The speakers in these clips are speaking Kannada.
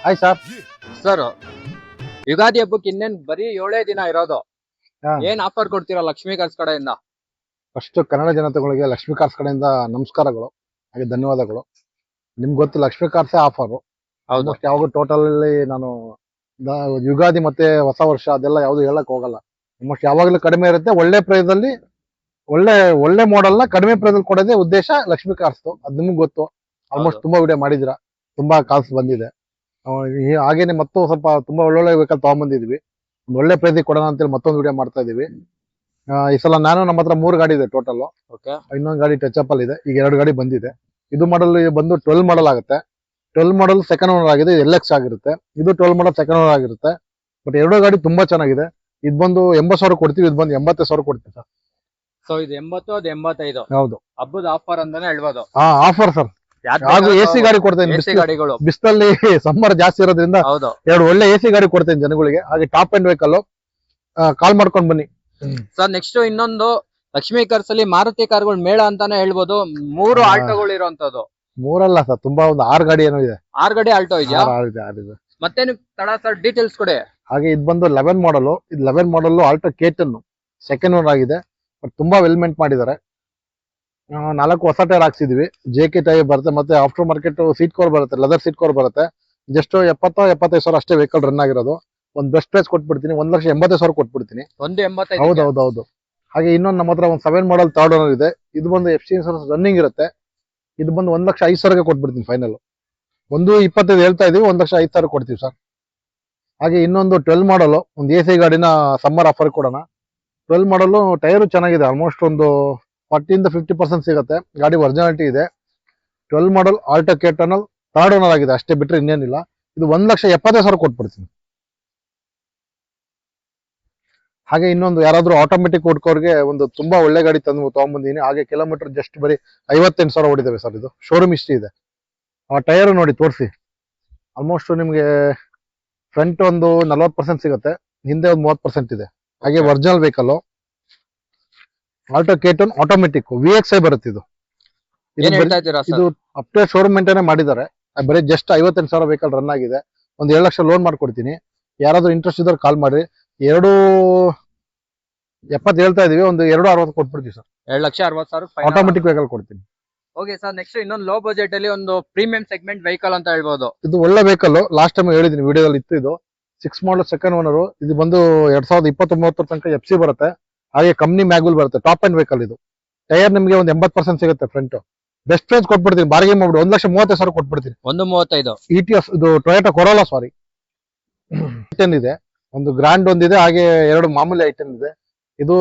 Hi sir. ಸರ್, ಯುಗಾದಿ ಹಬ್ಬಕ್ಕೆ ಇನ್ನೇನ್ ಬರೀ 7 ದಿನ ಇರೋದು. ಹಾ. ಏನ್ ಆಫರ್ ಕೊಡ್ತೀರಾ ಲಕ್ಷ್ಮೀ ಕಾರ್ಸ್ ಕಡೆಯಿಂದ? ಫಸ್ಟ್ ಕನ್ನಡ ಜನತೆಗಳಿಗೆ ಲಕ್ಷ್ಮೀ ಕಾರ್ಸ್ ಕಡೆಯಿಂದ ನಮಸ್ಕಾರಗಳು ಹಾಗೆ ಧನ್ಯವಾದಗಳು. ನಿಮ್ಗೆ ಗೊತ್ತು ಲಕ್ಷ್ಮೀ ಕಾರ್ಸೇ ಆಫರು. ಹೌದು. ಆಲ್ಮೋಸ್ಟ್ ಯಾವಾಗ ಟೋಟಲ್ ಅಲ್ಲಿ ನಾನು ಯುಗಾದಿ ಮತ್ತೆ ಹೊಸ ವರ್ಷ ಅದೆಲ್ಲ ಯಾವ್ದು ಹೇಳಕ್ ಹೋಗಲ್ಲ. ಆಲ್ಮೋಸ್ಟ್ ಯಾವಾಗಲೂ ಕಡಿಮೆ ಇರುತ್ತೆ, ಒಳ್ಳೆ ಪ್ರೈಸ್ ಅಲ್ಲಿ ಒಳ್ಳೆ ಒಳ್ಳೆ ಮಾಡೆಲ್ ನ ಕಡಿಮೆ ಪ್ರೈಸ್ ಅಲ್ಲಿ ಕೊಡೋದೇ ಉದ್ದೇಶ ಲಕ್ಷ್ಮೀ ಕಾರ್ಸ್. ಅದ್ ನಿಮ್ಗೆ ಗೊತ್ತು. ಆಲ್ಮೋಸ್ಟ್ ಹೌದು. ತುಂಬಾ ವಿಡಿಯೋ ಮಾಡಿದಿರ, ತುಂಬಾ ಕಾಲ್ಸ್ ಬಂದಿದೆ. ಹಾಗೇನೆ ಮತ್ತು ಸ್ವಲ್ಪ ತುಂಬಾ ಒಳ್ಳೊಳ್ಳೆ ವೆಹಿಕಲ್ ತಗೊಂಡ್ಬಂದಿದ್ವಿ. ಒಂದು ಒಳ್ಳೆ ಪ್ರೈಸ್ ಕೊಡೋಣ ಅಂತೇಳಿ ಮತ್ತೊಂದು ವಿಡಿಯೋ ಮಾಡ್ತಾ ಇದೀವಿ. ಈ ಸಲ ನಾನು ನಮ್ಮ ಹತ್ರ 3 ಗಾಡಿ ಇದೆ ಟೋಟಲ್. ಓಕೆ. ಇನ್ನೊಂದು ಗಾಡಿ ಟಚ್ ಅಪ್ ಅಲ್ಲಿ ಇದೆ. ಈಗ 2 ಗಾಡಿ ಬಂದಿದೆ. ಇದು ಮಾಡಲ್ ಬಂದು 12 ಮಾಡಲ್ ಆಗುತ್ತೆ. 12 ಮಾಡಲ್ ಸೆಕೆಂಡ್ ಓನರ್ ಆಗಿದೆ. LX ಆಗಿರುತ್ತೆ. ಇದು 12 ಮಾಡಲ್ ಸೆಕೆಂಡ್ ಓನರ್ ಆಗಿರುತ್ತೆ. ಬಟ್ 2 ಗಾಡಿ ತುಂಬಾ ಚೆನ್ನಾಗಿದೆ. ಇದು ಬಂದು 80,000 ಕೊಡ್ತೀವಿ, ಇದು ಬಂದು 85,000 ಕೊಡ್ತೀವಿ ಸರ್. ಸೊ ಇದು 80, ಅದು 85. ಹೌದು, ಹಬ್ಬದ ಆಫರ್ ಅಂತಾನೆ ಹೇಳ್ಬೋದು. Offer sir. ಹಾಗೂ AC ಗಾಡಿ ಕೊಡ್ತೇನೆ. AC ಗಾಡಿಗಳು ಬಿಸಿಲಲ್ಲಿ ಸಮ್ಮರ್ ಜಾಸ್ತಿ ಇರೋದ್ರಿಂದ ಹೌದು. 2 ಒಳ್ಳೆ AC ಗಾಡಿ ಕೊಡ್ತೇನೆ ಜನಗಳಿಗೆ. ಹಾಗೆ ಟಾಪ್ ಅಂಡ್ ವೆಹಿಕಲ್ ಕಾಲ್ ಮಾಡ್ಕೊಂಡು ಬನ್ನಿ. ಸರ್, ನೆಕ್ಸ್ಟ್ ಇನ್ನೊಂದು ಲಕ್ಷ್ಮೀ ಕಾರ್ಸ್ ಅಲ್ಲಿ ಮಾರುತಿ ಕಾರ್ಗಳು ಮೇಳ ಅಂತಾನೆ ಹೇಳ್ಬೋದು. 3 ಆಲ್ಟೋಗಳು ಇರುವಂತದ್ದು. 3 ಅಲ್ಲ ಸರ್, ತುಂಬಾ ಒಂದು 6 ಗಾಡಿ ಏನೋ ಇದೆ. 6 ಗಾಡಿ ಆಲ್ಟೋ ಇದೆಯಾ? 6 ಇದೆ. ಮತ್ತೇನು ತಡ ಸರ್, ಡೀಟೇಲ್ಸ್ ಕೊಡಿ. ಹಾಗೆ ಇದು ಬಂದು 11 ಮಾಡಲ್. ಇದು 11 ಮಾಡಲ್ ಆಲ್ಟೋ K10 ಸೆಕೆಂಡ್ ಓನರ್ ಆಗಿದೆ. ಬಟ್ ತುಂಬಾ ವೆಲ್ಮೆಂಟ್ ಮಾಡಿದ್ದಾರೆ. 4 ಹೊಸ ಟೈರ್ ಹಾಕ್ಸಿದ್ವಿ. JK ಟೈರ್ ಬರುತ್ತೆ, ಮತ್ತೆ ಆಫ್ಟರ್ ಮಾರ್ಕೆಟ್ ಸೀಟ್ ಕವರ್ ಬರುತ್ತೆ, ಲೆದರ್ ಸೀಟ್ ಕವರ್ ಬರುತ್ತೆ. ಜಸ್ಟ್ 70-75,000 ಅಷ್ಟೇ ವೆಹಿಕಲ್ ರನ್ ಆಗಿರೋದು. ಒಂದು ಬೆಸ್ಟ್ ಪ್ರೈಸ್ ಕೊಟ್ಬಿಡ್ತೀನಿ, 1,80,000 ಕೊಟ್ಬಿಡ್ತೀನಿ. 185. ಹೌದೌದೌದು. ಹಾಗೆ ಇನ್ನೊಂದು ನಮ್ಮ ಹತ್ರ ಒಂದು 7 ಮಾಡಲ್ ಥರ್ಡ್ ಓನರ್ ಇದೆ. ಇದು ಬಂದು FC ಇನ್ಸೂರೆನ್ಸ್ ರನ್ನಿಂಗ್ ಇರುತ್ತೆ. ಇದು ಬಂದು 1,05,000 ಕೊಟ್ಬಿಡ್ತೀನಿ ಫೈನಲ್. 1,25,000 ಹೇಳ್ತಾ ಇದೀವಿ, 1,05,000 ಕೊಡ್ತೀವಿ ಸರ್. ಹಾಗೆ ಇನ್ನೊಂದು 12 ಮಾಡಲ್ ಒಂದು AC ಗಾಡಿನ ಸಮ್ಮರ್ ಆಫರ್ ಕೊಡೋಣ. 12 ಮಾಡಲ್ ಟೈರು ಚೆನ್ನಾಗಿದೆ. ಆಲ್ಮೋಸ್ಟ್ ಒಂದು 40-50% ಸಿಗುತ್ತೆ. ಗಾಡಿ ಒರಿಜಿನಾಲಿಟಿ ಇದೆ. 12 ಮಾಡಲ್ ಆಲ್ಟೋ K10 ಥರ್ಡ್ ಓನರ್ ಆಗಿದೆ, ಅಷ್ಟೇ ಬಿಟ್ರೆ ಇನ್ನೇನಿಲ್ಲ. ಇದು 1,70,000 ಕೊಟ್ಬಿಡ್ತೀನಿ. ಹಾಗೆ ಇನ್ನೊಂದು ಯಾರಾದ್ರೂ ಆಟೋಮೆಟಿಕ್ ಹುಡ್ಕೋರ್ಗೆ ಒಂದು ತುಂಬಾ ಒಳ್ಳೆ ಗಾಡಿ ತಗೊಂಡ್ಬಂದಿನಿ. ಹಾಗೆ ಕಿಲೋಮೀಟರ್ ಜಸ್ಟ್ ಬರೀ 58,000 ಓಡಿದಾವೆ ಸರ್. ಇದು ಶೋರೂಮ್ ಹಿಸ್ಟ್ರಿ ಇದೆ. ಆ ಟೈರ್ ನೋಡಿ ತೋರಿಸಿ. ಆಲ್ಮೋಸ್ಟ್ ನಿಮ್ಗೆ ಫ್ರಂಟ್ ಒಂದು 40% ಸಿಗುತ್ತೆ, ಹಿಂದೆ ಒಂದು 30% ಇದೆ. ಹಾಗೆ original vehicle Alto K10 automatic VXI ಬರುತ್ತೆ. ಏನ್ ಹೇಳ್ತಾ ಇದ್ದೀರಾ ಇದು ಸರ್? ಅಪ್ಟೇ ಶೋರೂಮ್ ಮೇಂಟೈನ್ ಮಾಡಿದ್ದಾರೆ. ಬರೀ ಜಸ್ಟ್ 58,000 ವೆಹಿಕಲ್ ರನ್ ಆಗಿದೆ. ಒಂದು 7 ಲಕ್ಷ ಲೋನ್ ಮಾಡ್ಕೊಡ್ತೀನಿ. ಯಾರಾದ್ರೂ ಇಂಟ್ರೆಸ್ಟ್ ಇದ್ರೆ ಕಾಲ್ ಮಾಡಿ. 2,70 ಹೇಳ್ತಾ ಇದೀವಿ, ಒಂದು 2,60 ಕೊಟ್ಬಿಡ್ತೀವಿ ಸರ್. 2,60,000 ಆಟೋಮೆಟಿಕ್ ವೆಹಿಕಲ್ ಕೊಡ್ತೀನಿ. ಓಕೆ ಸರ್, ನೆಕ್ಸ್ಟ್ ಇನ್ನೊಂದು ಲೋ ಬಜೆಟ್ ಅಲ್ಲಿ ಒಂದು ಪ್ರೀಮಿಯಂ ಸೆಗ್ಮೆಂಟ್ ವೆಹಿಕಲ್ ಅಂತ ಹೇಳ್ಬೋದು. ಇದು ಒಳ್ಳೆ ವೆಹಿಕಲ್. ಲಾಸ್ಟ್ ಟೈಮ್ ಹೇಳಿದೀನಿ ವಿಡಿಯೋದಲ್ಲಿ ಇತ್ತು. ಇದು 6 ಮಾಡಲ್ ಸೆಕೆಂಡ್ ಓನರ್. ಇದು ಬಂದು 2029 ತನಕ FC ಬರುತ್ತೆ. ಹಾಗೆ ಕಂಪ್ನಿ ಮ್ಯಾಗ್ವಿಲ್ ಬರುತ್ತೆ. ಟಾಪ್ ಅಂಡ್ ವೆಹಿಕಲ್ ಇದು. ಟೈರ್ ನಿಮಗೆ ಒಂದು 80% ಸಿಗುತ್ತೆ ಫ್ರಂಟ್. ಬೆಸ್ಟ್ ಪ್ರೈಸ್ ಕೊಟ್ಬಿಡ್ತೀನಿ, ಬಾರ್ಗೇನ್ ಮಾಡ್ಬಿಟ್ಟು 1,30,000 ಕೊಟ್ಬಿಡ್ತೀನಿ. 135. ETS ಇದು ಟೊಯೋಟಾ ಕೊರೋಲಾ ಸಾರಿ i10 ಇದೆ. ಒಂದು ಗ್ರ್ಯಾಂಡ್ ಒಂದಿದೆ, ಹಾಗೆ 2 ಮಾಮೂಲಿ i10 ಇದೆ. ಇದು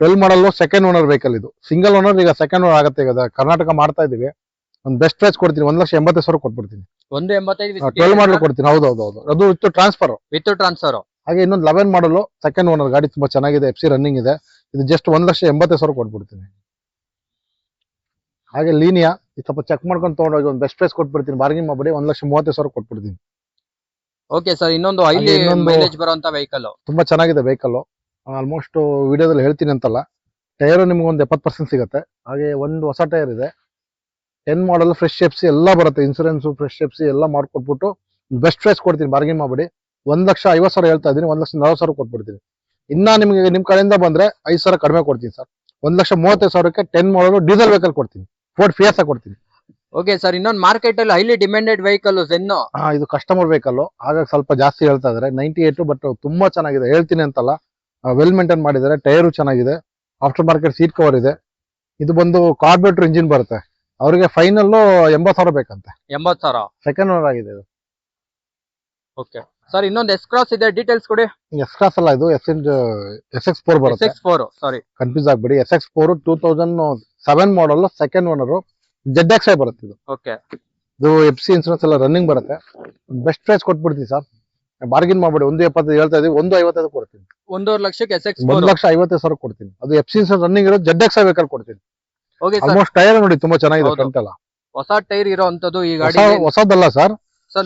12 ಮಾಡಲ್ ಸೆಕೆಂಡ್ ಓನರ್ ವೆಹಿಕಲ್. ಇದು ಸಿಂಗಲ್ ಓನರ್, ಈಗ ಸೆಕೆಂಡ್ ಓನರ್ ಆಗುತ್ತೆ. ಈಗ ಕರ್ನಾಟಕ ಮಾಡ್ತಾ ಇದೀವಿ. ಒಂದು ಬೆಸ್ಟ್ ಪ್ರೈಸ್ ಕೊಡ್ತೀನಿ, 1,80,000 ಕೊಟ್ಬಿಡ್ತೀನಿ. 185 12 ಮಾಡಲ್ ಕೊಡ್ತೀನಿ. ಹೌದೌದು, ಅದು ವಿತ್ ಟ್ರಾನ್ಸ್ಫರ್. With transfer. ಹಾಗೆ ಇನ್ನೊಂದು 11 ಮಾಡಲ್ ಸೆಕೆಂಡ್ ಓನರ್ ಗಾಡಿ ತುಂಬಾ ಚೆನ್ನಾಗಿದೆ. FC ರನ್ನಿಂಗ್ ಇದೆ. ಇದು ಜಸ್ಟ್ 1,80,000 ಕೊಟ್ಬಿಡ್ತೀನಿ. ಹಾಗೆ ಲೀನಿಯಾ ಸ್ವಲ್ಪ ಚೆಕ್ ಮಾಡ್ಕೊಂಡು ತಗೊಂಡೋಗಿ ಒಂದು ಬೆಸ್ಟ್ ಪ್ರೈಸ್ ಕೊಟ್ಬಿಡ್ತೀನಿ, ಬಾರ್ಗಿಂಗ್ ಮಾಡ್ಬಿಡಿ. 1,30,000 ಕೊಟ್ಬಿಡ್ತೀನಿ. ಓಕೆ ಸರ್, ಇನ್ನೊಂದು ಹೈಲಿ ಮೈಲೇಜ್ ಬರುವಂತ ವೆಹಿಕಲ್. ತುಂಬಾ ಚೆನ್ನಾಗಿದೆ ವೆಹಿಕಲ್. ಆಲ್ಮೋಸ್ಟ್ ವಿಡಿಯೋದಲ್ಲಿ ಹೇಳ್ತೀನಿ ಅಂತಲ್ಲ. ಟೈರ್ ನಿಮ್ಗೆ ಒಂದು 70% ಸಿಗುತ್ತೆ. ಹಾಗೆ ಒಂದು ಹೊಸ ಟೈರ್ ಇದೆ. 10 ಮಾಡಲ್ ಫ್ರೆಶ್ FC ಎಲ್ಲ ಬರುತ್ತೆ. ಇನ್ಸೂರೆನ್ಸ್ ಫ್ರೆಶ್ FC ಎಲ್ಲ ಮಾಡ್ಕೊಟ್ಬಿಟ್ಟು ಬೆಸ್ಟ್ ಪ್ರೈಸ್ ಕೊಡ್ತೀನಿ, ಬಾರ್ಗಿಂಗ್ ಮಾಡ್ಬಿಡಿ. 1,50,000 ಹೇಳ್ತಾ ಇದೀನಿ, 1,40,000 ಕೊಟ್ಬಿಡ್ತೀನಿ. ಇನ್ನ ನಿಮ್ಗೆ ನಿಮ್ ಕಡೆಯಿಂದ ಬಂದ್ರೆ 5,000 ಕಡಿಮೆ ಕೊಡ್ತೀನಿ ಸರ್. 1,35,000ಕ್ಕೆ 10 ಮಾಡಲ್ ಡೀಸೆಲ್ ವೆಹಿಕಲ್ ಕೊಡ್ತೀನಿ. ಫೋರ್ಡ್ ಫಿಯಾಸ ಕೊಡ್ತೀನಿ. ಓಕೆ ಸರ್, ಇನ್ನೊಂದು ಮಾರ್ಕೆಟ್ ಅಲ್ಲಿ ಹೈಲಿ ಡಿಮ್ಯಾಂಡೆಡ್ ವೆಹಿಕಲ್ ಝೆನ್. ಇದು ಕಸ್ಟಮರ್ ವೆಹಿಕಲ್, ಹಾಗಾಗಿ ಸ್ವಲ್ಪ ಜಾಸ್ತಿ ಹೇಳ್ತಾ ಇದಾರೆ. 98 ಬಟ್ ತುಂಬಾ ಚೆನ್ನಾಗಿದೆ. ಹೇಳ್ತೀನಿ ಅಂತಲ್ಲ, ವೆಲ್ ಮೇಂಟೈನ್ ಮಾಡಿದ್ದಾರೆ. ಟೈರು ಚೆನ್ನಾಗಿದೆ. ಆಫ್ಟರ್ ಮಾರ್ಕೆಟ್ ಸೀಟ್ ಕವರ್ ಇದೆ. ಇದು ಬಂದು ಕಾರ್ಬೋರೇಟರ್ ಇಂಜಿನ್ ಬರುತ್ತೆ. ಅವರಿಗೆ ಫೈನಲ್ 80,000 ಬೇಕಂತೆ. 80,000. ಸೆಕೆಂಡ್ ಓನರ್ ಆಗಿದೆ ಇದು. ಓಕೆ ಸರ್, ಇನ್ನೊಂದು ಎಸ್ ಕ್ರಾಸ್ ಇದೆ, ಡೀಟೇಲ್ಸ್ ಕೊಡಿ. ಎಸ್ ಕ್ರಾಸ್ ಅಲ್ಲ, ಇದು SX4 ಬರುತ್ತೆ. SX4 ಸಾರಿ, ಕನ್ಫ್ಯೂಸ್ ಆಗ್ಬೇಡಿ. SX4 2007 model second owner. ZXI ಬರುತ್ತೆ ಇದು. ಓಕೆ. ಇದು FC ಇನ್ಸೂರೆನ್ಸ್ ಎಲ್ಲ ರನ್ನಿಂಗ್ ಬರುತ್ತೆ. ಬೆಸ್ಟ್ ಪ್ರೈಸ್ ಕೊಟ್ಬಿಡ್ತೀನಿ ಸರ್, ಬಾರ್ಗಿನ್ ಮಾಡ್ಬೇಡಿ. 1,70 ಹೇಳ್ತಾ ಇದೀವಿ, 1,55 ಕೊಡ್ತೀನಿ. 1.5 ಲಕ್ಷಕ್ಕೆ SX4. 1,50,000 ಕೊಡ್ತೀನಿ. ಅದು FC ಇನ್ಸೂರೆನ್ಸ್ ರನ್ನಿಂಗ್ ಇರೋದು. ZXI ವೆಹಿಕಲ್ ಕೊಡ್ತೀನಿ. ಓಕೆ ಸರ್, ಆಲ್ಮೋಸ್ಟ್ ಟೈರ್ ನೋಡಿ ತುಂಬಾ ಚೆನ್ನಾಗಿದೆ ಫ್ರಂಟ್ ಎಲ್ಲ. ಹೊಸ ಟೈರ್ ಇರೋಂತದ್ದು ಈ ಗಾಡಿ. ಹೊಸದಲ್ಲ ಸರ್,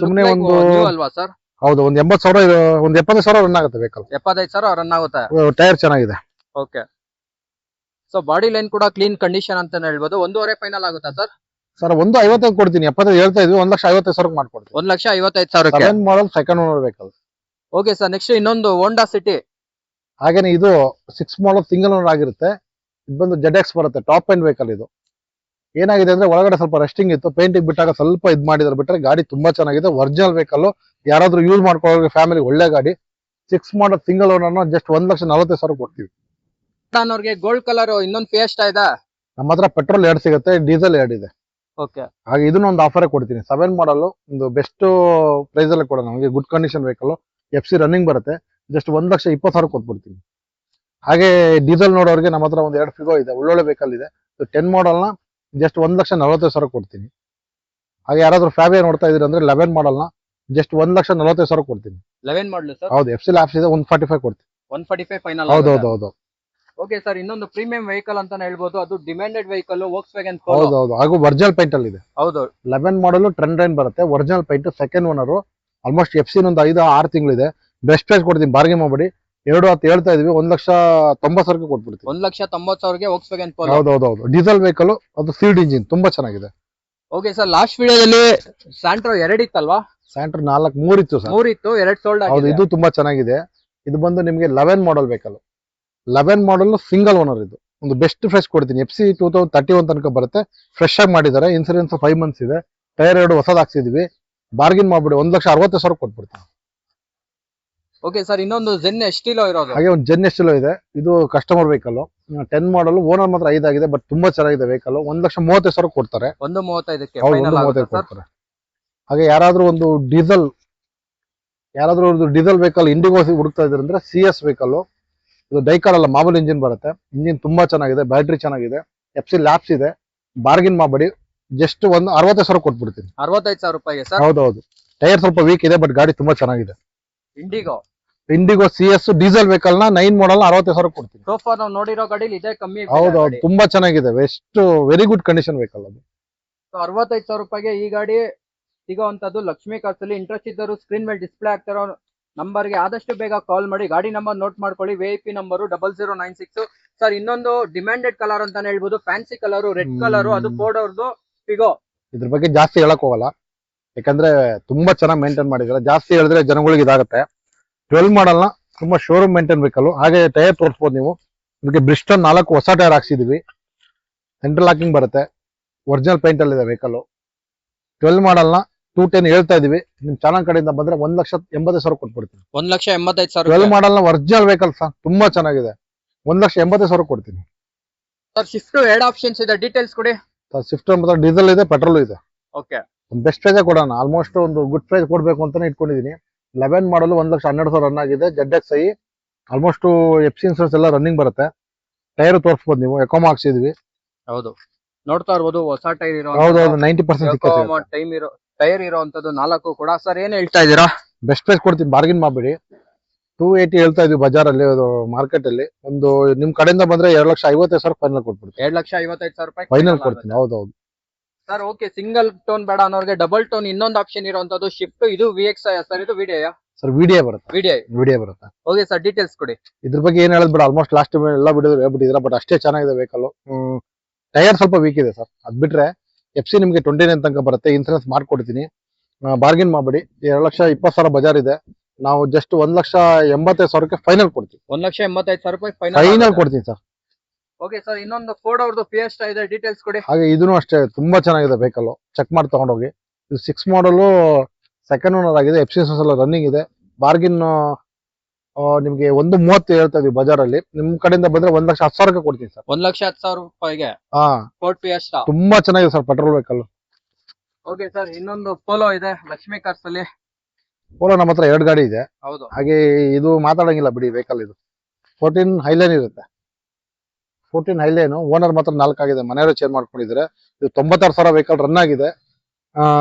ಸುಮ್ನೆ ಒಂದು ನ್ಯೂ ಅಲ್ವಾ ಸರ್? ಹೌದು. ಒಂದು 80,000 ಒಂದು 70,000 ರನ್ ಆಗುತ್ತೆ ವೆಹಿಕಲ್. 75,000 ರನ್ ಆಗುತ್ತೆ. ಟೈರ್ ಚೆನ್ನಾಗಿದೆ. ಓಕೆ. ಸೊ ಬಾಡಿ ಲೈನ್ ಕೂಡ ಕ್ಲೀನ್ ಕಂಡೀಷನ್ ಅಂತಾನೆ ಹೇಳ್ಬೋದು. 1.5 ಫೈನಲ್ ಆಗುತ್ತಾ ಸರ್? ಸರ್ 1,50 ಕೊಡ್ತೀನಿ, 75 ಹೇಳ್ತಾ ಇದ್ವಿ, 1,55,000 ಮಾಡ್ಕೊಡ್ತೀನಿ. 1,55,000ಕ್ಕೆ. 7 ಮಾಡಲ್ second owner vehicle. Okay sir, next ಇನ್ನೊಂದು ಹೋಂಡಾ ಸಿಟಿ. ಹಾಗೇನೆ ಇದು 6 ಮಾಡಲ್ ಸಿಂಗಲ್ ಓನರ್ ಆಗಿರುತ್ತೆ. ಇದು ಬಂದು ZX ಬರುತ್ತೆ, ಟಾಪ್ ಎಂಡ್ ವೆಹಿಕಲ್ ಇದು. ಏನಾಗಿದೆ ಅಂದ್ರೆ ಒಳಗಡೆ ಸ್ವಲ್ಪ ರೆಸ್ಟಿಂಗ್ ಇತ್ತು, ಪೇಂಟಿಂಗ್ ಬಿಟ್ಟಾಗ ಸ್ವಲ್ಪ ಇದ್ ಮಾಡಿದ್ರೆ ಬಿಟ್ರೆ ಗಾಡಿ ತುಂಬಾ ಚೆನ್ನಾಗಿದೆ. ಒರಿಜಿನಲ್ ವೆಹಿಕಲ್, ಯಾರಾದ್ರೂ ಯೂಸ್ ಮಾಡ್ಕೊಳ್ಳೋ ಫ್ಯಾಮಿಲಿ ಒಳ್ಳೆ ಗಾಡಿ. 6 ಮಾಡಲ್ ಸಿಂಗಲ್ ಓನರ್ ಜಸ್ಟ್ 1,40,000 ಕೊಡ್ತೀವಿ. ಅವ್ರಿಗೆ ಗೋಲ್ಡ್ ಕಲರ್ ಇನ್ನೊಂದು ಫಿಯೆಸ್ಟಾ ಇದೆ. ನಮ್ಮ ಹತ್ರ ಪೆಟ್ರೋಲ್ 2 ಸಿಗುತ್ತೆ, ಡೀಸೆಲ್ 2 ಇದೆ. ಓಕೆ. ಹಾಗೆ ಇದನ್ನ ಒಂದು ಆಫರ್ ಕೊಡ್ತೀನಿ. 7 ಮಾಡಲ್ ಒಂದು ಬೆಸ್ಟ್ ಪ್ರೈಸ್ ಅಲ್ಲಿ ಕೊಡೋಣ ನಮಗೆ, good condition vehicle, FC running ಬರುತ್ತೆ. ಜಸ್ಟ್ 1,20,000 ಕೊಟ್ಬಿಡ್ತೀನಿ. ಹಾಗೆ ಡೀಸೆಲ್ ನೋಡೋರಿಗೆ ನಮ್ಮ ಹತ್ರ ಒಂದು 2 ಫಿಗೋ ಇದೆ, ಒಳ್ಳೊಳ್ಳೆ ವೆಹಿಕಲ್ ಇದೆ. 10 ಮಾಡಲ್ ನ ಜಸ್ಟ್ 1,40,000 ಕೊಡ್ತೀನಿ. ಹಾಗೆ ಯಾರಾದ್ರೂ ಫ್ಯಾಬಿಯಾ ನೋಡ್ತಾ ಇದ್ರಿ ಅಂದ್ರೆ 11 ಮಾಡಲ್ ನ ಜಸ್ಟ್ 1,40,000 ಕೊಡ್ತೀನಿ. 11 ಮಾಡಲ್ ಸರ್. ಹೌದು, FC ಲ್ಯಾಪ್ಸ್ ಇದೆ, 145 ಕೊಡ್ತೀನಿ. 145 ಫೈನಲ್. ಹೌದು. ಓಕೆ ಸರ್, ಇನ್ನೊಂದು ಪ್ರೀಮಿಯಂ ವೆಹಿಕಲ್ ಅಂತಾನೆ ಹೇಳ್ಬೋದು. ಅದು ಡಿಮ್ಯಾಂಡೆಡ್ ವೆಹಿಕಲ್, ವೋಕ್ಸ್ವ್ಯಾಗನ್ ಪೋಲೋ. ಹೌದು. ಹಾಗೂ ಒರಿಜಿನಲ್ ಪೈಂಟ್ ಅಲ್ಲಿ ಇದೆ. ಹೌದು. 11 ಮಾಡಲ್ ಟ್ರೆಂಡ್ ಲೈನ್ ಬರುತ್ತೆ, original paint, second owner. Almost FC ಒಂದು 5-6 ತಿಂಗಳಿದೆ. ಬೆಸ್ಟ್ ಪ್ರೈಸ್ ಕೊಡ್ತೀನಿ, ಬಾರ್ಗೇನ್ ಮಾಡ್ಬಿಡಿ. 2.10 ಹೇಳ್ತಾ ಇದೀವಿ, 1,90,000 ಕೊಟ್ಬಿಡ್ತೀವಿ. 1,90,000ಗೆ ವೋಕ್ಸ್ವ್ಯಾಗನ್ ಪೋಲೋ. ಹೌದು. ಡೀಸೆಲ್ ವೆಹಿಕಲ್, ಅದು ಸೀಲ್ಡ್ ಇಂಜಿನ್, ತುಂಬಾ ಚೆನ್ನಾಗಿದೆ. ಓಕೆ ಸರ್, ಲಾಸ್ಟ್ ವಿಡಿಯೋದಲ್ಲಿ ಸ್ಯಾಂಟ್ರೋ 2 ಇತ್ತಲ್ವಾ? ಸ್ಯಾಂಟ್ರೋ 3 ಇತ್ತು ಸರ್. 3 ಇತ್ತು, 2 ಸೋಲ್ಡ್ ಹೌದು, ಆಗಿದೆ. ಇದು ತುಂಬಾ ಚೆನ್ನಾಗಿದೆ. ಇದು ಬಂದು ನಿಮಗೆ 11 ಮಾಡಲ್ ವೆಹಿಕಲ್, 11 ಮಾಡಲ್ ಸಿಂಗಲ್ ಓನರ್. ಇದು ಒಂದು ಬೆಸ್ಟ್ ಫ್ರೆಶ್ ಕೊಡ್ತೀನಿ. FC 2031 ತನಕ ಬರುತ್ತೆ. ಫ್ರೆಶ್ ಆಗಿ ಮಾಡಿದ್ದಾರೆ. ಇನ್ಸೂರೆನ್ಸ್ 5 ಮಂತ್ಸ್ ಇದೆ. ಟೈರ್ 2 ಹೊಸದ್ ಹಾಕ್ಸಿದೀವಿ. ಬಾರ್ಗಿನ್ ಮಾಡ್ಬಿಡಿ, 1,60,000 ಕೊಟ್ಬಿಡ್ತೀನಿ. ಓಕೆ ಸರ್, ಇನ್ನೊಂದು ಜೆನ್ ಎಸ್ಟಿಲೋ ಇರೋದು. ಹಾಗೆ ಒಂದು ಜೆನ್ ಎಸ್ಟಿಲೋ ಇದೆ. ಇದು ಕಸ್ಟಮರ್ ವೆಹಿಕಲ್, 10 ಮಾಡಲ್, ಓನರ್ ಮಾತ್ರ 5 ಆಗಿದೆ. ಬಟ್ ತುಂಬಾ ಚೆನ್ನಾಗಿದೆ ವೆಹಿಕಲ್. 1,30,000 ಕೊಡ್ತಾರೆ. 1,35ಕ್ಕೆ ಹೌದು, ಫೈನಲ್ 1,35 ಆಗುತ್ತೆ ಸರ್. ಕೊಡ್ತಾರೆ. ಹಾಗೆ ಯಾರಾದ್ರೂ ಒಂದು ಡೀಸೆಲ್ ವೆಹಿಕಲ್ ಇಂಡಿಗೋ ಹುಡುಕ್ತಾ ಇದ್ರೆ ಅಂದ್ರೆ CS ವೆಹಿಕಲ್. ಇದು ಡೈಕಾರ್ ಅಲ್ಲ, ಮಾಮೂಲಿ ಇಂಜಿನ್ ಬರುತ್ತೆ. ಇಂಜಿನ್ ತುಂಬಾ ಚೆನ್ನಾಗಿದೆ, ಬ್ಯಾಟ್ರಿ ಚೆನ್ನಾಗಿದೆ, FC ಲ್ಯಾಪ್ಸ್ ಇದೆ. ಬಾರ್ಗಿನ್ ಮಾಡಬೇಡಿ, ಜಸ್ಟ್ 60,000 ಕೊಟ್ಬಿಡ್ತೀನಿ. 65,000 ರೂಪಾಯಿಗೆ ಸರ್. ಹೌದು. ಟೈರ್ ಸ್ವಲ್ಪ ವೀಕ್ ಇದೆ, ಬಟ್ ಗಾಡಿ ತುಂಬಾ ಚೆನ್ನಾಗಿದೆ. ಇಂಡಿಗೋ CS ಡೀಸೆಲ್ ವೆಹಿಕಲ್ ನ 9 ಮಾಡಲ್ 60,000 ಕೊಡ್ತೀನಿ. ಸೋಫಾ ನಾವು ನೋಡಿರೋ ಗಾಡಿಲಿ ಇದೆ ಕಮ್ಮಿ. ಹೌದು, ತುಂಬಾ ಚೆನ್ನಾಗಿದೆ. ಎಷ್ಟು ವೆರಿ ಗುಡ್ ಕಂಡೀಷನ್ ವೆಹಿಕಲ್ ಅದು. 65,000 ರೂಪಾಯಿಗೆ ಈ ಗಾಡಿ ಸಿಗೋವಂಥದ್ದು ಲಕ್ಷ್ಮೀ ಕಾರ್ಸ್ ಅಲ್ಲಿ. ಇಂಟ್ರೆಸ್ಟ್ ಇದ್ದರು ಸ್ಕ್ರೀನ್ ಮೇಲೆ ಡಿಸ್ಪ್ಲೇ ಆಗ್ತಿರೋ ನಂಬರ್ಗೆ ಆದಷ್ಟು ಬೇಗ ಕಾಲ್ ಮಾಡಿ. ಗಾಡಿ ನಂಬರ್ ನೋಟ್ ಮಾಡ್ಕೊಳ್ಳಿ, VIP ನಂಬರು 0096. ಸರ್, ಇನ್ನೊಂದು ಡಿಮ್ಯಾಂಡೆಡ್ ಕಲರ್ ಅಂತಾನೆ ಹೇಳ್ಬೋದು, ಫ್ಯಾನ್ಸಿ ಕಲರ್, ರೆಡ್ ಕಲರ್, ಅದು ಫೋರ್ಡ್ ಅವ್ರದ್ದು ಫಿಗೋ. ಇದ್ರ ಬಗ್ಗೆ ಜಾಸ್ತಿ ಹೇಳಕ್ ಹೋಗಲ್ಲ, ಯಾಕಂದ್ರೆ ತುಂಬಾ ಚೆನ್ನಾಗಿ ಮೇಂಟೈನ್ ಮಾಡಿದ್ರೆ. ಜಾಸ್ತಿ ಹೇಳಿದ್ರೆ ಜನಗಳಿಗೆ ಇದಾಗುತ್ತೆ. 12 ಮಾಡಲ್ ನ ತುಂಬಾ ಶೋರೂಮ್ ಮೇಂಟೈನ್ ವೆಹಿಕಲ್. ಹಾಗೆ ಟೈರ್ ತೋರಿಸಬಹುದು ನೀವು. ಇದಕ್ಕೆ ಬ್ರಿಸ್ಟನ್ 4 ಹೊಸ ಟೈರ್ ಹಾಕ್ಸಿದೀವಿ. ಸೆಂಟ್ರಲ್ ಲಾಕಿಂಗ್ ಬರುತ್ತೆ, ಒರಿಜಿನಲ್ ಪೇಂಟ್ ಅಲ್ಲಿ ಇದೆ ವೆಹಿಕಲ್. 12 ಮಾಡಲ್ ನ 210 ಹೇಳ್ತಾ ಇದೀವಿ. ನಿಮ್ ಚಾನಲ್ ಕಡೆಯಿಂದ ಬಂದ್ರೆ 1,80,000 ಕೊಟ್ಬಿಡ್ತೀನಿ. 1,85,000. 12 ಮಾಡಲ್ ನ ಒರಿಜಿನಲ್ ವೆಹಿಕಲ್ ಸರ್, ತುಂಬಾ ಚೆನ್ನಾಗಿದೆ. 1,80,000 ಕೊಡ್ತೀನಿ. ಸರ್, ಶಿಫ್ಟ್ 2 ಆಪ್ಷನ್ಸ್ ಇದೆ, ಡೀಟೇಲ್ಸ್ ಕೊಡಿ. ಸ್ವಿಫ್ಟ್ ಮಾತ್ರ ಡೀಸೆಲ್ ಇದೆ, ಪೆಟ್ರೋಲ್ ಇದೆ. ಓಕೆ. ಬೆಸ್ಟ್ ಪ್ರೈಸ್ ಕೊಡೋಣ. ಆಲ್ಮೋಸ್ಟ್ ಒಂದು ಗುಡ್ ಪ್ರೈಸ್ ಕೊಡ್ಬೇಕು ಅಂತಾನೆ ಇಟ್ಕೊಂಡಿದೀನಿ. 11 ಮಾಡಲ್ 1,12,000 ರನ್ ಆಗಿದೆ. ZXi ಆಲ್ಮೋಸ್ಟ್ FC ಇನ್ಸೂರೆನ್ಸ್ ಎಲ್ಲ ರನ್ನಿಂಗ್ ಬರುತ್ತೆ. ಟೈರ್ ತೋರಿಸಬಹುದು ನೀವು, ಎಕೋಮಾ ಹಾಕ್ಸಿದ್ವಿ. ಹೌದು, ನೋಡ್ತಾ ಇರ್ಬೋದು, ಹೊಸ ಟೈರ್ ಇರೋ. ಹೌದು, 90% ಟೈರ್ ಇರೋಂಥದ್ದು 4 ಕೂಡ. ಸರ್, ಏನ್ ಹೇಳ್ತಾ ಇದ್ದೀರಾ? ಬೆಸ್ಟ್ ಪ್ರೈಸ್ ಕೊಡ್ತೀನಿ, ಬಾರ್ಗಿನ್ ಮಾಡಬೇಡಿ. 280 ಹೇಳ್ತಾ ಇದೀವಿ ಬಜಾರ್ ಅಲ್ಲಿ, ಮಾರ್ಕೆಟ್ ಅಲ್ಲಿ. ಒಂದು ನಿಮ್ ಕಡೆಯಿಂದ ಬಂದ್ರೆ 2,50,000 ಫೈನಲ್ ಕೊಟ್ಬಿಡ್ತೀನಿ. 2,55,000 ರೂಪಾಯಿ ಫೈನಲ್ ಕೊಡ್ತೀನಿ. ಹೌದು. Sir, okay. ಸಿಂಗಲ್ ಟೋನ್ ಬೇಡ ಅನ್ನೋರಿಗೆ ಡಬಲ್ ಟೋನ್ ಇನ್ನೊಂದು ಆಪ್ಷನ್ ಇರುವಂತದ್ದು ಶಿಫ್ಟ್. ಇದು VXi ಸರ್, ಇದು ವಿಡಿಯೋ ಸರ್, ವಿಡಿಯೋ ಬರುತ್ತೆ. ವಿಡಿಯೋ ಬರುತ್ತೆ. ಓಕೆ ಸರ್, ಡೀಟೇಲ್ಸ್ ಕೊಡಿ. ಇದ್ರ ಬಗ್ಗೆ ಏನ್ ಹೇಳೋದು ಬೇಡ, ಆಲ್ಮೋಸ್ಟ್ ಲಾಸ್ಟ್ ಎಲ್ಲ ವಿಡಿಯೋ ಹೇಳ್ಬಿಟ್ಟಿದ್ರ. ಬಟ್ ಅಷ್ಟೇ ಚೆನ್ನಾಗಿದೆ ವೆಹಿಕಲ್. ಟೈರ್ ಸ್ವಲ್ಪ ವೀಕ್ ಇದೆ ಸರ್, ಅದ್ ಬಿಟ್ರೆ FC ನಿಮ್ಗೆ 29 ತನಕ ಬರುತ್ತೆ. ಇನ್ಸೂರೆನ್ಸ್ ಮಾಡ್ಕೊಡ್ತೀನಿ. ಬಾರ್ಗಿನ್ ಮಾಡಬೇಡಿ. 2,20,000 ಬಜಾರ್ ಇದೆ. ನಾವು ಜಸ್ಟ್ 1,85,000 ಫೈನಲ್ ಕೊಡ್ತೀವಿ. 1,85,000 ರೂಪಾಯಿ ಫೈನಲ್ ಕೊಡ್ತೀನಿ ಸರ್. ಓಕೆ ಸರ್, ಇನ್ನೊಂದು ಫೋರ್ಡ್ ಅವ್ರದ್ದು ಫಿಯೆಸ್ಟಾ ಇದೆ, ಡೀಟೇಲ್ಸ್ ಕೊಡಿ. ಹಾಗೆ ಇದನ್ನು ಅಷ್ಟೇ ತುಂಬಾ ಚೆನ್ನಾಗಿದೆ ವೆಹಿಕಲ್, ಚೆಕ್ ಮಾಡಿ ತಗೊಂಡೋಗಿ. ಇದು 6 ಮಾಡಲ್ ಸೆಕೆಂಡ್ ಓನರ್ ಆಗಿದೆ. FC ಎಲ್ಲ ರನ್ನಿಂಗ್ ಇದೆ. ಬಾರ್ಗಿನ್ ನಿಮ್ಗೆ 1,30 ಹೇಳ್ತಾ ಇದೀವಿ ಬಜಾರ್ ಅಲ್ಲಿ. ನಿಮ್ ಕಡೆಯಿಂದ ಬಂದ್ರೆ 1,10,000 ಕೊಡ್ತೀನಿ ಸರ್. 1,10,000 ರೂಪಾಯಿಗೆ ಫೋರ್ಡ್ ಫಿಯೆಸ್ಟಾ ತುಂಬಾ ಚೆನ್ನಾಗಿದೆ sir, petrol vehicle. Okay sir, ಇನ್ನೊಂದು ಪೋಲೋ ಇದೆ ಲಕ್ಷ್ಮೀ ಕಾರ್ಸ್ ಅಲ್ಲಿ. ಪೋಲೋ ನಮ್ಮ ಹತ್ರ 2 ಗಾಡಿ ಇದೆ. ಹೌದು. ಹಾಗೆ ಇದು ಮಾತಾಡಂಗಿಲ್ಲ ಬಿಡಿ ವೆಹಿಕಲ್. ಇದು 14 ಹೈಲೈನ್ ಇರುತ್ತೆ. 14 ಹೈಲೈನ್, ಓನರ್ ಮಾತ್ರ 4 ಆಗಿದೆ. ಮನೆಯವರು ಚೇಂಜ್ ಮಾಡ್ಕೊಂಡಿದ್ರೆ. ಇದು 96,000 ವೆಹಿಕಲ್ ರನ್ ಆಗಿದೆ.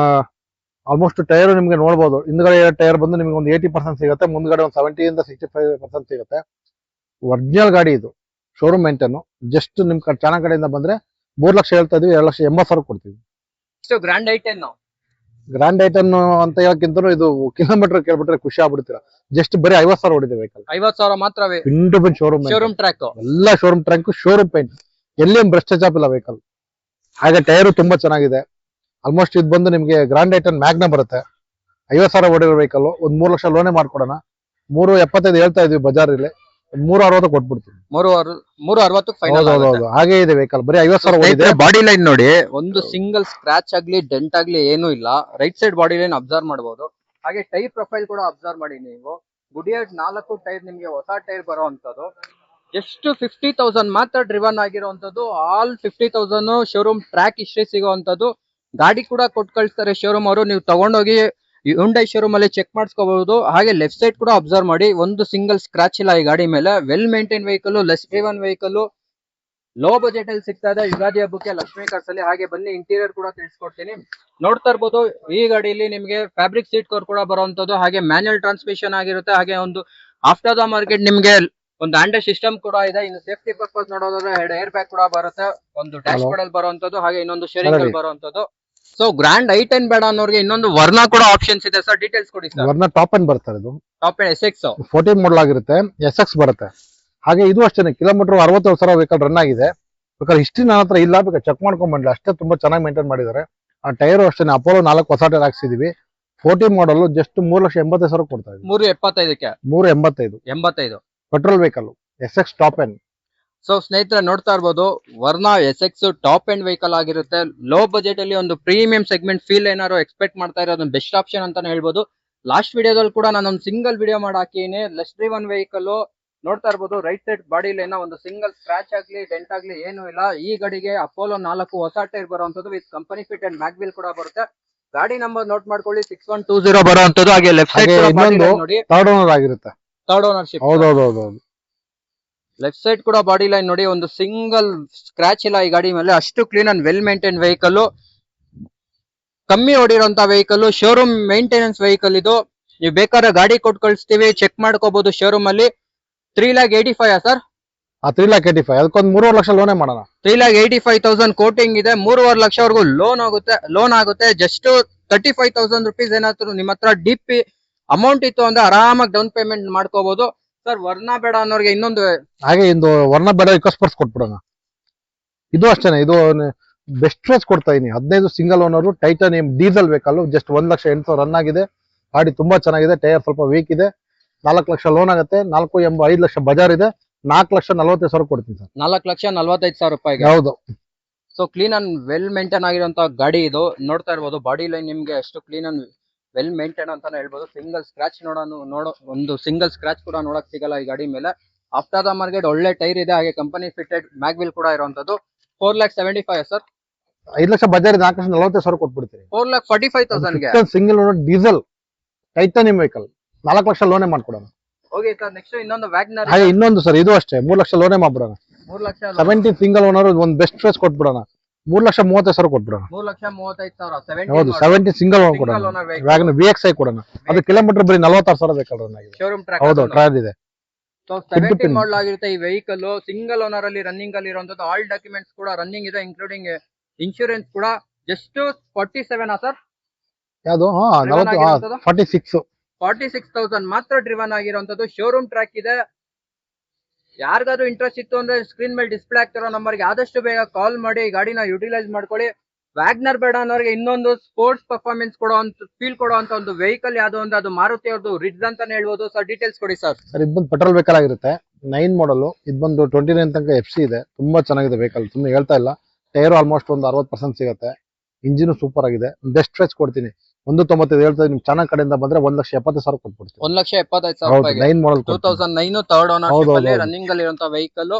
ಆಲ್ಮೋಸ್ಟ್ ಟೈರ್ ನಿಮ್ಗೆ ನೋಡಬಹುದು. ಹಿಂದ್ಗಡೆ ಟೈರ್ ಬಂದು ನಿಮ್ಗೆ ಒಂದು 80% ಸಿಗುತ್ತೆ, ಮುಂದ್ಗಡೆ ಒಂದು 70 ಇಂದ 65% ಸಿಗುತ್ತೆ. ಒರಿಜಿನಲ್ ಗಾಡಿ ಇದು, ಶೋರೂಮ್ ಮೇಂಟೈನ್. ಜಸ್ಟ್ ನಿಮ್ ಚಾನಲ್ ಕಡೆಯಿಂದ ಬಂದ್ರೆ 3 ಲಕ್ಷ ಹೇಳ್ತಾ ಇದೀವಿ, 2,80,000 ಕೊಡ್ತೀವಿ. ಗ್ರ್ಯಾಂಡ್ ಐಟನ್ ಅಂತ ಹೇಳಕ್ಕಿಂತ ಇದು ಕಿಲೋಮೀಟರ್ ಕೇಳ್ಬಿಟ್ರೆ ಖುಷಿ ಆಗ್ಬಿಡ್ತೀರಾ. ಜಸ್ಟ್ ಬರೀ 50,000 ಹೊಡಿದೆ ವೆಹಿಕಲ್. 50,000 ಮಾತ್ರವೇ. ಶೋರೂಮ್ ಟ್ರ್ಯಾಕ್, ಎಲ್ಲ ಶೋರೂಮ್ ಟ್ರ್ಯಾಕ್, ಶೋರೂಮ್ ಪೇಂಟ್, ಎಲ್ಲಿ ಭ್ರಷ್ಟಾಚಾರ ಇಲ್ಲ ವೆಹಿಕಲ್. ಹಾಗೆ ಟೈರು ತುಂಬಾ ಚೆನ್ನಾಗಿದೆ. ಆಲ್ಮೋಸ್ಟ್ ಇದು ಬಂದು ನಿಮಗೆ ಗ್ರಾಂಡ್ ಐಟನ್ ಮ್ಯಾಗ್ನ ಬರುತ್ತೆ. 50,000 ಓಡಿರೋ ವೆಹಿಕಲ್ ಒಂದು 3 ಲಕ್ಷ ಲೋನೇ ಮಾಡ್ಕೊಡೋಣ. 3.75 ಹೇಳ್ತಾ ಇದೀವಿ ಬಜಾರಲ್ಲಿ, 3.60 ಕೊಟ್ಬಿಡ್ತೀವಿ. 360 ಫೈನಲ್ ಹೌದು ಹಾಗೆ ಇದೆ ವೆಹಿಕಲ್, ಬರೀ 50,000 ಓಡಿದೆ. ಬಾಡಿ ಲೈನ್ ನೋಡಿ, ಒಂದು ಸಿಂಗಲ್ ಸ್ಕ್ರಾಚ್ ಆಗ್ಲಿ ಡೆಂಟ್ ಆಗ್ಲಿ ಏನೂ ಇಲ್ಲ. Right side body line observe ಮಾಡಬಹುದು. ಹಾಗೆ ಟೈರ್ ಪ್ರೊಫೈಲ್ ಕೂಡ ಅಬ್ಸರ್ವ್ ಮಾಡಿ ನೀವು. ಗುಡಿಯರ್ 4 ಟೈರ್ ನಿಮ್ಗೆ ಹೊಸ ಟೈರ್ ಬರುವಂತದ್ದು. ಎಷ್ಟು 50,000 ಮಾತ್ರ ಡ್ರಿವನ್ ಆಗಿರುವಂತದ್ದು. ಆಲ್ 50,000 ಶೋರೂಮ್ ಟ್ರ್ಯಾಕ್ ಹಿಸ್ಟ್ರಿ ಸಿಗುವಂತದ್ದು. ಗಾಡಿ ಕೂಡ ಕೊಟ್ಟು ಕಳಿಸ್ತಾರೆ ಶೋರೂಮ್ ಅವರು. ನೀವು ತಗೊಂಡೋಗಿ Hyundai ಶೋರೂಮ್ ಅಲ್ಲಿ ಚೆಕ್ ಮಾಡಿಸ್ಕೋಬಹುದು. ಹಾಗೆ ಲೆಫ್ಟ್ ಸೈಡ್ ಕೂಡ ಅಬ್ಸರ್ವ್ ಮಾಡಿ, ಒಂದು ಸಿಂಗಲ್ ಸ್ಕ್ರಾಚ್ ಇಲ್ಲ ಈ ಗಾಡಿ ಮೇಲೆ. Well maintain vehicle, less driven vehicle, low budget ಅಲ್ಲಿ ಸಿಗ್ತಾ ಇದೆ ಯುಗಾದಿ ಹಬ್ಬಕ್ಕೆ ಲಕ್ಷ್ಮೀ ಕಾರ್ಸ್ ಅಲ್ಲಿ. ಹಾಗೆ ಬನ್ನಿ ಇಂಟೀರಿಯರ್ ಕೂಡ ತಿಳಿಸ್ಕೊಡ್ತೀನಿ. ನೋಡ್ತಾ ಇರ್ಬೋದು, ಈ ಗಾಡಿಯಲ್ಲಿ ನಿಮಗೆ ಫ್ಯಾಬ್ರಿಕ್ ಸೀಟ್ ಕವರ್ ಕೂಡ ಬರುವಂತದ್ದು. ಹಾಗೆ ಮ್ಯಾನ್ಯಲ್ ಟ್ರಾನ್ಸ್ಮಿಷನ್ ಆಗಿರುತ್ತೆ. ಹಾಗೆ ಒಂದು ಆಫ್ಟರ್ ದ ಮಾರ್ಕೆಟ್ ನಿಮ್ಗೆ ಒಂದು ಆಂಡ್ರಾಯ್ಡ್ ಸಿಸ್ಟಮ್ ಕೂಡ ಇದೆ. ಇನ್ನು ಸೇಫ್ಟಿ ಪರ್ಪಸ್ ನೋಡೋದಾದ್ರೆ 2 ಏರ್ ಬ್ಯಾಗ್ ಕೂಡ ಬರುತ್ತೆ. ಒಂದು ಡ್ಯಾಶ್ ಬೋರ್ಡ್ ಅಲ್ಲಿ ಬರುವಂತದ್ದು, ಹಾಗೆ ಇನ್ನೊಂದು ಶೇರಿಂಗ್ ಅಲ್ಲಿ ಬರುವಂತದ್ದು. ಸೊ ಗ್ರ್ಯಾಂಡ್ i10 ಬೇಡ ಅನ್ನೋರಿಗೆ ಇನ್ನೊಂದು ವರ್ನಾ ಕೂಡ ಆಪ್ಷನ್ಸ್ ಇದೆ ಸರ್. ಡೀಟೇಲ್ಸ್ ಕೊಡಿ ಸರ್. ವರ್ನ ಟಾಪ್ ಎಂಡ್ ಬರ್ತಾರೆ, ಇದು ಟಾಪ್ ಎಂಡ್ SX 14 ಮಾಡಲ್ ಆಗಿರುತ್ತೆ. SX ಬರುತ್ತೆ. ಹಾಗೆ ಇದು ಅಷ್ಟೇ, ಕಿಲೋಮೀಟರ್ 67,000 ವೆಹಿಕಲ್ ರನ್ ಆಗಿದೆ. ಬೇಕಾದ್ರೆ ಹಿಸ್ಟ್ರಿ ನನ್ನ ಹತ್ರ ಇಲ್ಲ, ಬೇಕಾದ್ರೆ ಚೆಕ್ ಮಾಡ್ಕೊಂಡ್ ಬಂದ್ಲಿ. ಅಷ್ಟೇ ತುಂಬಾ ಚೆನ್ನಾಗಿ ಮೇಂಟೈನ್ ಮಾಡಿದ್ದಾರೆ. ಆ ಟೈರ್ ಅಷ್ಟೇ ಅಪೋಲೋ 4 ಹೊಸ ಟೈರ್ ಹಾಕ್ಸಿದೀವಿ. 14 ಮಾಡಲ್ ಜಸ್ಟ್ 3,85,000 ಕೊಡ್ತಾ ಇದ್ದೀವಿ. 375ಕ್ಕೆ 385 petrol vehicle SX top end. So ಸ್ನೇಹಿತರೆ ನೋಡ್ತಾ ಇರ್ಬೋದು, Verna SX top end vehicle ಆಗಿರುತ್ತೆ. ಲೋ ಬಜೆಟ್ ಅಲ್ಲಿ ಒಂದು ಪ್ರೀಮಿಯಂ ಸೆಗ್ಮೆಂಟ್ ಫೀಲ್ ಏನಾದ್ರು ಎಕ್ಸ್ಪೆಕ್ಟ್ ಮಾಡ್ತಾ ಇರೋದು ಬೆಸ್ಟ್ ಆಪ್ಷನ್ ಅಂತಾನೆ ಹೇಳ್ಬೋದು. ಲಾಸ್ಟ್ ವಿಡಿಯೋದಲ್ಲಿ ಕೂಡ ನಾನೊಂದು ಸಿಂಗಲ್ ವಿಡಿಯೋ ಮಾಡಿ ಹಾಕಿನಿ. ಲೆಸ್ ಡ್ರಿವನ್ ವೆಹಿಕಲ್ ನೋಡ್ತಾ ಇರ್ಬೋದು. ರೈಟ್ ಸೈಡ್ ಬಾಡಿ ಲೈನ್ ಒಂದು ಸಿಂಗಲ್ ಸ್ಕ್ರಾಚ್ ಆಗ್ಲಿ ಡೆಂಟ್ ಆಗ್ಲಿ ಏನು ಇಲ್ಲ. ಈ ಗಾಡಿಗೆ ಅಪೋಲೋ 4 ಹೊಸ ಟೈರ್ ಬರುವಂತದ್ದು with company fit and mag wheel ಕೂಡ ಬರುತ್ತೆ. ಗಾಡಿ ನಂಬರ್ ನೋಟ್ ಮಾಡ್ಕೊಳ್ಳಿ, 6120 ಬರುವಂತದ್ದು. ಹಾಗೆ ಲೆಫ್ಟ್ ಸೈಡ್ ನೋಡಿ, ಥರ್ಡ್ ಓನರ್ ಆಗಿರುತ್ತೆ. Third ownership. ಹೌದೌದು. ಲೆಫ್ಟ್ ಸೈಡ್ ಕೂಡ ಬಾಡಿ ಲೈನ್ ನೋಡಿ, ಒಂದು ಸಿಂಗಲ್ ಸ್ಕ್ರಾಚ್ ಇಲ್ಲ ಈ ಗಾಡಿ ಮೇಲೆ. ಅಷ್ಟು clean and well maintain vehicle, ಕಮ್ಮಿ ಓಡಿರೋಂತ ವೆಹಿಕಲ್, ಶೋರೂಮ್ ಮೇಂಟೆನೆನ್ಸ್ ವೆಹಿಕಲ್ ಇದು. ನೀವು ಬೇಕಾದ್ರೆ ಗಾಡಿ ಕೊಟ್ಟು ಕಳಿಸ್ತೀವಿ, ಚೆಕ್ ಮಾಡ್ಕೋಬಹುದು ಶೋರೂಮ್ ಅಲ್ಲಿ. 3,85,000 ಸರ್. 3,85,000 ಅದಕ್ಕೊಂದು 3.5 ಲಕ್ಷ ಲೋನೇ ಮಾಡೋಣ. 3,85,000 ಕೋಟಿಂಗ್ ಇದೆ. 3.5 ಲಕ್ಷವರೆಗೂ ಲೋನ್ ಆಗುತ್ತೆ. ಜಸ್ಟ್ 35,000 ರುಪೀಸ್ ಏನಾದ್ರು ನಿಮ್ಮ ಹತ್ರ ಡಿಪಿ ಅಮೌಂಟ್ ಇತ್ತು ಅಂದ್ರೆ ಆರಾಮಾಗಿ ಡೌನ್ ಪೇಮೆಂಟ್ ಮಾಡ್ಕೋಬಹುದು ಸರ್. ವರ್ನಾ ಬೇಡ ಅನ್ನೋರಿಗೆ ಇನ್ನೊಂದು, ಹಾಗೆ ಇಂದು ವರ್ಣ ಬೇಡ ಇಕೋಸ್ಪರ್ಸ್ ಕೊಟ್ಬಿಡೋಣ. ಇದು ಅಷ್ಟೇನೆ, ಇದು ಬೆಸ್ಟ್ ಪ್ರೈಸ್ ಕೊಡ್ತಾ ಇದೀನಿ. 15 single owner titanium diesel vehicle, just 1,08,000 run ಆಗಿದೆ. ಗಾಡಿ ತುಂಬಾ ಚೆನ್ನಾಗಿದೆ. ಟೈರ್ ಸ್ವಲ್ಪ ವೀಕ್ ಇದೆ. 4 ಲಕ್ಷ ಲೋನ್ ಆಗುತ್ತೆ. 4.5 ಲಕ್ಷ ಬಜಾರ್ ಇದೆ. 4,45,000 ಕೊಡ್ತೀನಿ ಸರ್. 4,45,000 ರೂಪಾಯಿಗೆ. ಹೌದು. So clean and well maintain ಆಗಿರುವಂತ ಗಾಡಿ ಇದು. ನೋಡ್ತಾ ಇರ್ಬೋದು, ಬಾಡಿ ಲೈನ್ ನಿಮ್ಗೆ ಎಷ್ಟು ಕ್ಲೀನ್ ಅಂಡ್ ವೆಲ್ ಮೇಂಟೈನ್ ಅಂತಾನೆ ಹೇಳ್ಬೋದು. ಸಿಂಗಲ್ ಸ್ಕ್ರಾಚ್ ಒಂದು ಸಿಂಗಲ್ ಸ್ಕ್ರಾಚ್ ಕೂಡ ನೋಡಕ್ ಸಿಗಲ್ಲ ಈ ಗಾಡಿ ಮೇಲೆ. ಆಫ್ಟರ್ ದ ಮಾರ್ಕೆಟ್ ಒಳ್ಳೆ ಟೈರ್ ಇದೆ. ಹಾಗೆ ಕಂಪನಿ ಫಿಟೆಡ್ ಮ್ಯಾಗ್ ವೀಲ್ ಕೂಡ ಇರುವಂತದ್ದು. 4,75,000 ಸರ್. 5 ಲಕ್ಷ ಬಜಾರ್ 4,40,000 ಕೊಟ್ಬಿಡ್ತೀನಿ. 4,45,000 ಗೆ single owner diesel titanium vehicle 4 lakh ಲೋನೇ ಮಾಡ್ಕೊಡೋಣ. Okay sir. ನೆಕ್ಸ್ಟ್ ಇನ್ನೊಂದು ವ್ಯಾಗ್ನರ್. ಹಾಗೆ ಇನ್ನೊಂದು ಸರ್, ಇದು ಅಷ್ಟೇ 3 ಲಕ್ಷ ಲೋನೇ ಮಾಡ್ಬಿಡೋಣ. 3 ಲಕ್ಷ 17 ಸಿಂಗಲ್ ಓನರ್ ಒಂದು ಬೆಸ್ಟ್ ಪ್ರೈಸ್ ಕೊಟ್ಬಿಡೋಣ. 3,35,000 ಕೊಟ್ಬಿಡೋಣ. 3,35,000 ಹೌದು. 17 ಸಿಂಗಲ್ ಓನರ್ ಕೊಡೋಣ. ವ್ಯಾಗನ್ VXI ಕೊಡೋಣ. ಅದು ಕಿಲೋಮೀಟರ್ ಬರೀ 46,000 ವೆಹಿಕಲ್ ರನ್ ಆಗಿದೆ. Showroom track. ಹೌದು, ಟ್ರಯಲ್ ಇದೆ. ಸೊ 17 ಮಾಡಲ್ ಆಗಿರುತ್ತೆ ಈ ವೆಹಿಕಲ್. ಸಿಂಗಲ್ ಓನರ್ ಅಲ್ಲಿ ರನ್ನಿಂಗ್ ಅಲ್ಲಿ ಇರುವಂತದ್ದು. ಆಲ್ ಡಾಕ್ಯುಮೆಂಟ್ಸ್ ಕೂಡ ರನ್ನಿಂಗ್ ಇದೆ, ಇನ್ಕ್ಲೂಡಿಂಗ್ ಇನ್ಶೂರೆನ್ಸ್ ಕೂಡ. Just 47 sir. ಯಾವುದು? 46,000 ಮಾತ್ರ ಡ್ರಿವನ್ ಆಗಿರುವಂತದ್ದು. ಶೋರೂಮ್ ಟ್ರ್ಯಾಕ್ ಇದೆ. ಯಾರಿಗಾದ್ರೂ ಇಂಟ್ರೆಸ್ಟ್ ಇತ್ತು ಅಂದ್ರೆ ಸ್ಕ್ರೀನ್ ಮೇಲೆ ಡಿಸ್ಪ್ಲೇ ಆಗ್ತಿರೋ ನಂಬರ್ಗೆ ಆದಷ್ಟು ಬೇಗ ಕಾಲ್ ಮಾಡಿ ಗಾಡಿನ ಯುಟಿಲೈಸ್ ಮಾಡ್ಕೊಳ್ಳಿ. ವ್ಯಾಗ್ನರ್ ಬೇಡ ಅನ್ನೋರಿಗೆ ಇನ್ನೊಂದು ಸ್ಪೋರ್ಟ್ಸ್ ಪರ್ಫಾರ್ಮೆನ್ಸ್ ಫೀಲ್ ಕೊಡುವಂತ ಒಂದು ವೆಹಿಕಲ್ ಯಾವ್ದು ಅಂದ್ರೆ ಅದು ಮಾರುತಿ ಅವ್ರದ್ದು ರಿಡ್ಜ್ ಅಂತಾನೆ ಹೇಳ್ಬೋದು. ಸರ್ ಡೀಟೇಲ್ಸ್ ಕೊಡಿ ಸರ್. ಸರ್ ಇದು ಬಂದು ಪೆಟ್ರೋಲ್ ವೆಹಿಕಲ್ ಆಗಿರುತ್ತೆ. 9 ಮಾಡಲ್. ಇದು ಬಂದು 29 ತನಕ FC ಇದೆ. ತುಂಬಾ ಚೆನ್ನಾಗಿದೆ ವೆಹಿಕಲ್, ಸುಮ್ಮನೆ ಹೇಳ್ತಾ ಇಲ್ಲ. ಟೈರ್ ಆಲ್ಮೋಸ್ಟ್ ಒಂದು 60% ಸಿಗುತ್ತೆ. ಇಂಜಿನ್ ಸೂಪರ್ ಆಗಿದೆ. ಬೆಸ್ಟ್ ಪ್ರೈಸ್ ಕೊಡ್ತೀನಿ. 195 ಹೇಳ್ತಾ ನಿಮ್ ಚಾನಲ್ ಕಡೆಯಿಂದ ಬಂದ್ರೆ 1,70,000 ಕೊಟ್ಬಿಡ್ತೀನಿ. 1,75,000 9 ಮಾಡಲ್ 2009 ಥರ್ಡ್ ಓನರ್ಶಿಪ್ ರನ್ನಿಂಗ್ ಅಲ್ಲಿ ಇರುವಂತ vehicle.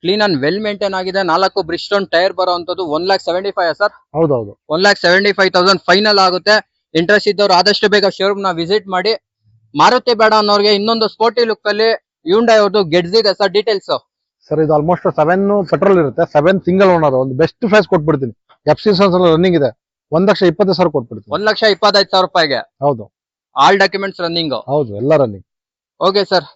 Clean and well maintain ಆಗಿದೆ. 4 ಬ್ರಿಸ್ಟೋನ್ ಟೈರ್ ಬರುವಂತದ್ದು. 1,75,000 ಸರ್. ಹೌದೌದು. 1,75,000 ಫೈನಲ್ ಆಗುತ್ತೆ. ಇಂಟ್ರೆಸ್ಟ್ ಇದ್ದವ್ರು ಆದಷ್ಟು ಬೇಗ ಶೋರೂಮ್ ನ ವಿಸಿಟ್ ಮಾಡಿ. ಮಾರುತಿ ಬೇಡ ಅನ್ನೋರಿಗೆ ಇನ್ನೊಂದು ಸ್ಪೋರ್ಟಿ ಲುಕ್ ಅಲ್ಲಿ Hyundai ಅವ್ರದ್ದು ಗೆಟ್ಸ್ ಇದೆ ಸರ್. ಡೀಟೇಲ್ಸ್ ಸರ್ ಇದು ಆಲ್ಮೋಸ್ಟ್ 7 ಪೆಟ್ರೋಲ್ ಇರುತ್ತೆ. 7 ಸಿಂಗಲ್ ಓನರ್ ಒಂದು ಬೆಸ್ಟ್ ಪ್ರೈಸ್ ಕೊಟ್ಬಿಡ್ತೀನಿ. FC ರನ್ನಿಂಗ್ ಇದೆ. 1,20,000 ಕೊಟ್ಬಿಡ್ತೀನಿ. 1,25,000 ರೂಪಾಯಿಗೆ. ಹೌದು. All documents running. ಹೌದು, ಎಲ್ಲ ರನ್ನಿಂಗ್. Okay sir.